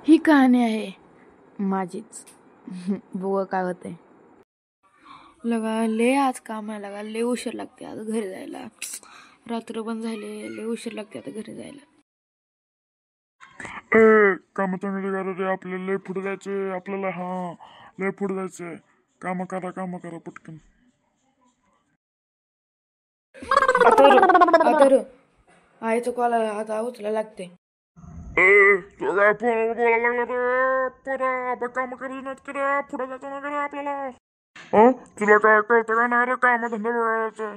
ही कहाणी आहे माझीच. बघ काय होतंय. लगा ले आज काम आहे, लगा ले उशीर लागते आज घरी जायला. रात्र पण झाले, ले उशीर लागते आता घरी जायला. काम चांगली करा रे, आपल्याला लय पुढे जायचंय. आपल्याला लय पुढे जायचंय. काम करा पटकन. आता आईचं कॉल आता उचला लागते. तो काय फोनवर बोलायला लागला रे पोरा. आपण काम करायचं नाहीत करा, पुढे जायचं ना करा आपल्याला. तुला काय कळतं का नाही रे काम धंदा बघायचं?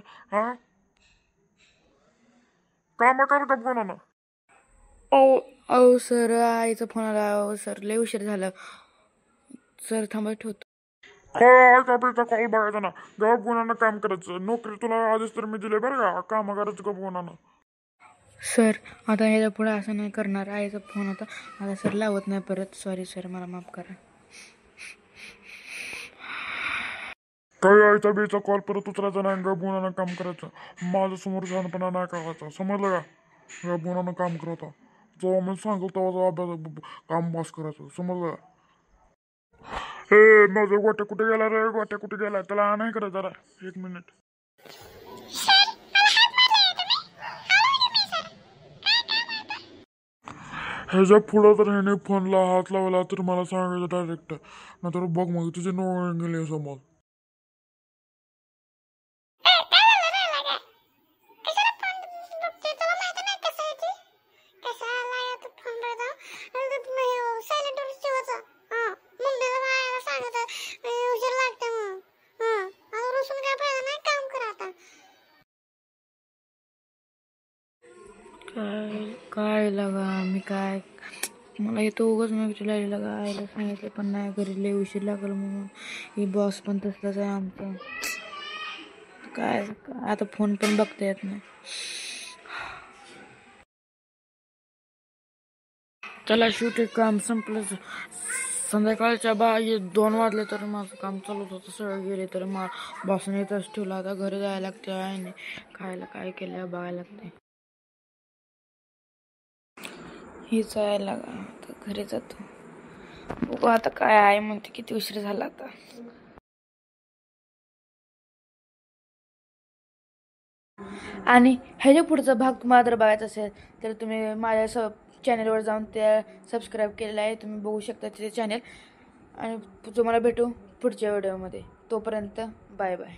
काम कर का कोणाला? अहो सर, आईचा फोन आला. अहो सर, लय उशीर झाला सर, थांबा ठेवतो. कॉल बघायचा ना, गप गुणानं काम करायचं. नोकरी तुला आधीच तर मी दिले बरं का, काम करायचं गप गुणानं. सर आता ह्याच्या पुढे असं नाही करणार. आईचा फोन होता, आता सर लावत नाही परत. सॉरी सर, मला माफ करा. काही आयचा बेचा कॉल परत उचलायचा नाही, गप गुणानं काम करायचं. माझ्या समोर शहाणपणा नाही करायचा, समजलं का? गप गुणानं काम करता. जेव्हा मी सांगतो तेव्हा अभ्यास काम पास करायचं, समजलं का? माझा गोट्या कुठे गेला रे? गोट्या कुठे गेला? त्याला नाही करत जरा 1 मिनिट. ह्याच्या पुढं तर ह्याने फोनला हात लावला तर मला सांगायचं डायरेक्ट, नाहीतर बघ मग तुझे नो गेले समोर. काय लगा मी काय, मला येतो उगाच नव्हती लागली. लगा आईला सांगितलं पण नाही, घरी लय उशीर लागल म्हणून. ही बॉस पण तसलाच आहे आमचा. काय आता फोन पण बघता येत नाही. त्याला शेवटी काम संपलं. संध्याकाळच्या 2 वाजले तर माझं काम चालूच होतं. सगळं गेले तर बॉसने इथंच ठेवलं. आता घरी जायला लागते. आईने खायला काय केलं बघायला लागते. हीच आहे लागा, आता घरी जातो. बघू आता काय आहे म्हणते, किती उशीर झाला आता. आणि ह्याच्या पुढचा भाग तुम्हाला जर बघायचा असेल तर तुम्ही माझ्या चॅनलवर जाऊन ते सबस्क्राईब केलेलं आहे, तुम्ही बघू शकता तिथे चॅनल. आणि तुम्हाला भेटू पुढच्या व्हिडिओमध्ये. तोपर्यंत बाय बाय.